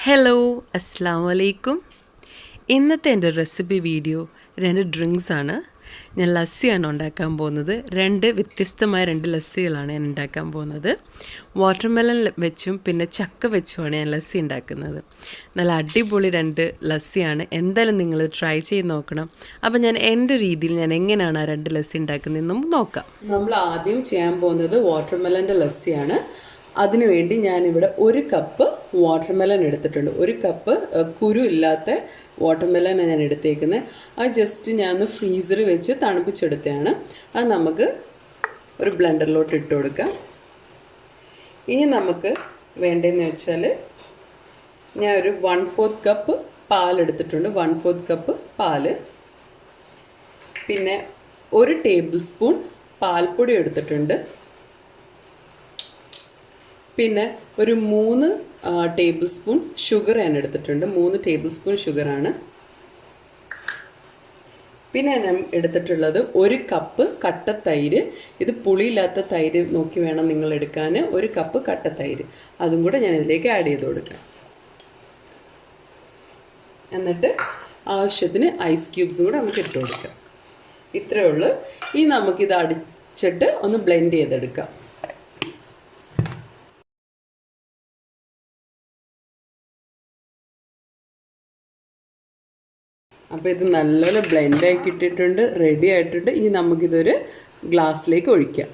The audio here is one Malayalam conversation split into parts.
ഹലോ അസ്സാം വലൈക്കും. ഇന്നത്തെ എൻ്റെ റെസിപ്പി വീഡിയോ 2 ഡ്രിങ്ക്സാണ്. ഞാൻ ലസ്സിയാണ് ഉണ്ടാക്കാൻ പോകുന്നത്. വ്യത്യസ്തമായ 2 ലസ്സികളാണ് ഞാൻ ഉണ്ടാക്കാൻ പോകുന്നത്. വാട്ടർമെലൺ വെച്ചും പിന്നെ ചക്ക വെച്ചുമാണ് ഞാൻ ലസ്സി ഉണ്ടാക്കുന്നത്. നല്ല അടിപൊളി 2 ലസ്സിയാണ്. എന്തായാലും നിങ്ങൾ ട്രൈ ചെയ്ത് നോക്കണം. അപ്പോൾ ഞാൻ എൻ്റെ രീതിയിൽ ഞാൻ എങ്ങനെയാണ് ആ 2 ലസ്സി ഉണ്ടാക്കുന്നതെന്ന് നമുക്ക് നോക്കാം. നമ്മൾ ആദ്യം ചെയ്യാൻ പോകുന്നത് വാട്ടർമെലൻ്റെ ലസ്സിയാണ്. അതിനുവേണ്ടി ഞാനിവിടെ 1 കപ്പ് വാട്ടർമെലൺ എടുത്തിട്ടുണ്ട്. 1 കപ്പ് കുരു ഇല്ലാത്ത വാട്ടർമെലനാണ് ഞാൻ എടുത്തേക്കുന്നത്. അത് ജസ്റ്റ് ഞാൻ ഫ്രീസറിൽ വെച്ച് തണുപ്പിച്ചെടുത്തതാണ്. അത് നമുക്ക് ഒരു ബ്ലെൻഡറിലോട്ട് ഇട്ട് കൊടുക്കാം. ഇനി നമുക്ക് വേണ്ടതെന്ന് വെച്ചാൽ ഞാൻ ഒരു 1/4 കപ്പ് പാൽ എടുത്തിട്ടുണ്ട്. 1/4 കപ്പ് പാല്, പിന്നെ 1 ടേബിൾ സ്പൂൺ പാൽപ്പൊടി എടുത്തിട്ടുണ്ട്, പിന്നെ ഒരു 3 ടേബിൾ സ്പൂൺ ഷുഗർ ഞാൻ എടുത്തിട്ടുണ്ട്. 3 ടേബിൾ സ്പൂൺ ഷുഗറാണ്. പിന്നെ ഞാൻ എടുത്തിട്ടുള്ളത് 1 കപ്പ് കട്ട തൈര്. ഇത് പുളിയില്ലാത്ത തൈര് നോക്കി വേണം നിങ്ങൾ എടുക്കാൻ. 1 കപ്പ് കട്ട തൈര് അതും കൂടെ ഞാൻ ഇതിലേക്ക് ആഡ് ചെയ്ത് കൊടുക്കാം. എന്നിട്ട് ആവശ്യത്തിന് ഐസ് ക്യൂബ്സും കൂടെ നമുക്ക് ഇട്ട് കൊടുക്കാം. ഇത്രയേ ഉള്ളൂ. ഇനി നമുക്കിത് അടിച്ചിട്ട് ഒന്ന് ബ്ലെൻഡ് ചെയ്തെടുക്കാം. അപ്പോൾ ഇത് നല്ലപോലെ ബ്ലെൻഡായി കിട്ടിയിട്ടുണ്ട്, റെഡി ആയിട്ടുണ്ട്. ഇനി നമുക്കിതൊരു ഗ്ലാസ്സിലേക്ക് ഒഴിക്കാം.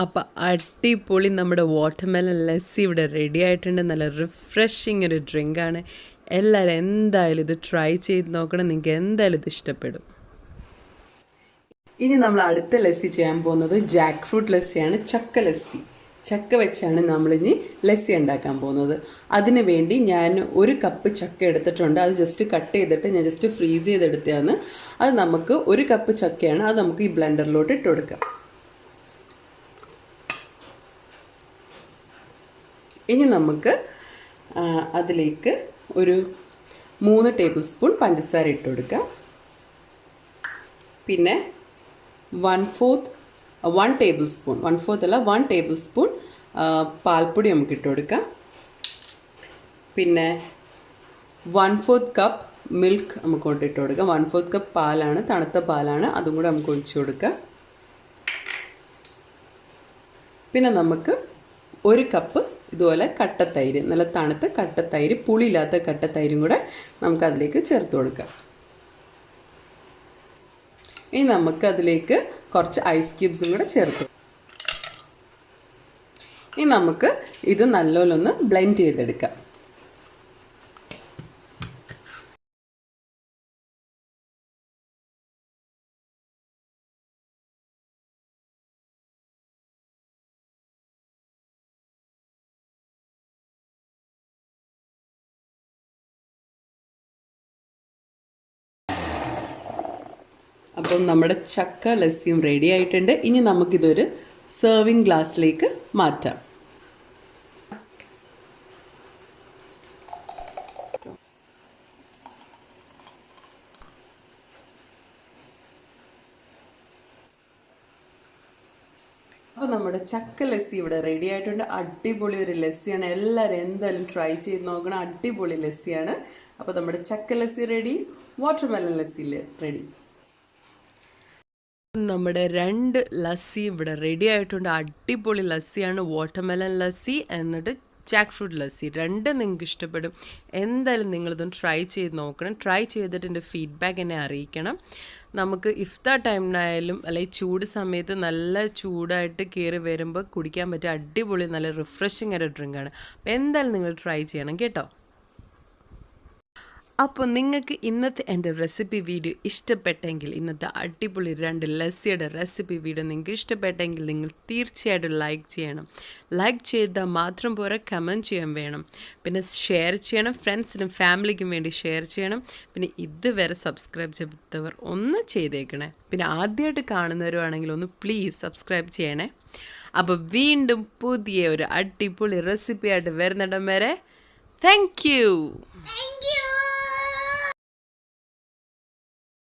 അപ്പോൾ അടിപൊളി നമ്മുടെ വാട്ടർമെലൺ ലസ്സി ഇവിടെ റെഡി ആയിട്ടുണ്ട്. നല്ല റിഫ്രഷിങ് ഒരു ഡ്രിങ്കാണ്. എല്ലാവരും എന്തായാലും ഇത് ട്രൈ ചെയ്ത് നോക്കണം. നിങ്ങൾക്ക് എന്തായാലും ഇത് ഇഷ്ടപ്പെടും. ഇനി നമ്മൾ അടുത്ത ലസ്സി ചെയ്യാൻ പോകുന്നത് ജാക്ക് ഫ്രൂട്ട് ലസ്സിയാണ്. ചക്ക ലസ്സി. ചക്ക വെച്ചാണ് നമ്മളിനി ലസ്സി ഉണ്ടാക്കാൻ പോകുന്നത്. അതിന് വേണ്ടി ഞാൻ 1 കപ്പ് ചക്ക എടുത്തിട്ടുണ്ട്. അത് ജസ്റ്റ് കട്ട് ചെയ്തിട്ട് ഞാൻ ജസ്റ്റ് ഫ്രീസ് ചെയ്തെടുത്തതാണ്. അത് നമുക്ക് 1 കപ്പ് ചക്കയാണ്. അത് നമുക്ക് ഈ ബ്ലെൻഡറിലോട്ട് ഇട്ട് കൊടുക്കാം. ഇനി നമുക്ക് അതിലേക്ക് ഒരു 3 ടേബിൾ സ്പൂൺ പഞ്ചസാര ഇട്ട് കൊടുക്കാം. പിന്നെ 1 ടേബിൾ സ്പൂൺ, 1/4 അല്ല 1 ടേബിൾ സ്പൂൺ പാൽപ്പൊടി നമുക്ക് ഇട്ട് കൊടുക്കാം. പിന്നെ 1/4 കപ്പ് മിൽക്ക് നമുക്ക് ഇട്ട് കൊടുക്കാം. 1/4 കപ്പ് പാലാണ്, തണുത്ത പാലാണ്, അതും കൂടെ നമുക്ക് ഒഴിച്ചു കൊടുക്കാം. പിന്നെ നമുക്ക് 1 കപ്പ് ഇതുപോലെ കട്ടത്തൈര്, നല്ല തണുത്ത കട്ടത്തൈര്, പുളിയില്ലാത്ത കട്ടത്തൈരും കൂടെ നമുക്ക് അതിലേക്ക് ചേർത്ത് കൊടുക്കാം. ഇനി നമുക്ക് അതിലേക്ക് കുറച്ച് ഐസ് ക്യൂബ്സും കൂടെ ചേർത്ത്. ഇനി നമുക്ക് ഇത് നല്ലോണം ബ്ലെൻഡ് ചെയ്തെടുക്കാം. അപ്പം നമ്മുടെ ചക്ക ലസ്സിയും റെഡി ആയിട്ടുണ്ട്. ഇനി നമുക്കിതൊരു സെർവിങ് ഗ്ലാസ്സിലേക്ക് മാറ്റാം. അപ്പോൾ നമ്മുടെ ചക്ക ലസ്സി ഇവിടെ റെഡി ആയിട്ടുണ്ട്. അടിപൊളി ഒരു ലസ്സിയാണ്. എല്ലാവരും എന്തായാലും ട്രൈ ചെയ്ത് നോക്കണം. അടിപൊളി ലസ്സിയാണ്. അപ്പോൾ നമ്മുടെ ചക്ക lassi ready, watermelon lassi ready. നമ്മുടെ 2 ലസ്സി ഇവിടെ റെഡി ആയിട്ടുണ്ട്. അടിപൊളി ലസ്സിയാണ്. വാട്ടർമെലൺ ലസ്സി എന്നിട്ട് ജാക്ക് ഫ്രൂട്ട് ലസ്സി. 2 നിങ്ങൾക്ക് ഇഷ്ടപ്പെടും. എന്തായാലും നിങ്ങളിതൊന്ന് ട്രൈ ചെയ്ത് നോക്കണം. ട്രൈ ചെയ്തിട്ട് എൻ്റെ ഫീഡ്ബാക്ക് എന്നെ അറിയിക്കണം. നമുക്ക് ഇഫ്താർ ടൈമിനായാലും അല്ലെങ്കിൽ ചൂട് സമയത്ത് നല്ല ചൂടായിട്ട് കയറി വരുമ്പോൾ കുടിക്കാൻ പറ്റിയ അടിപൊളി നല്ല റിഫ്രഷിംഗ് ആയിട്ട് ഡ്രിങ്കാണ്. അപ്പോൾ എന്തായാലും നിങ്ങൾ ട്രൈ ചെയ്യണം കേട്ടോ. അപ്പോൾ നിങ്ങൾക്ക് ഇന്നത്തെ എൻ്റെ റെസിപ്പി വീഡിയോ ഇഷ്ടപ്പെട്ടെങ്കിൽ, ഇന്നത്തെ അടിപൊളി 2 ലസ്സിയുടെ റെസിപ്പി വീഡിയോ നിങ്ങൾക്ക് ഇഷ്ടപ്പെട്ടെങ്കിൽ നിങ്ങൾ തീർച്ചയായിട്ടും ലൈക്ക് ചെയ്യണം. ലൈക്ക് ചെയ്താൽ മാത്രം പോരാ, കമൻറ്റ് ചെയ്യാൻ വേണം. പിന്നെ ഷെയർ ചെയ്യണം, ഫ്രണ്ട്സിനും ഫാമിലിക്കും വേണ്ടി ഷെയർ ചെയ്യണം. പിന്നെ ഇതുവരെ സബ്സ്ക്രൈബ് ചെയ്തവർ ഒന്ന് ചെയ്തേക്കണേ. പിന്നെ ആദ്യമായിട്ട് കാണുന്നവരുമാണെങ്കിൽ ഒന്ന് പ്ലീസ് സബ്സ്ക്രൈബ് ചെയ്യണേ. അപ്പോൾ വീണ്ടും പുതിയ ഒരു അടിപൊളി റെസിപ്പിയായിട്ട് വരുന്നിടം വരെ താങ്ക് യു.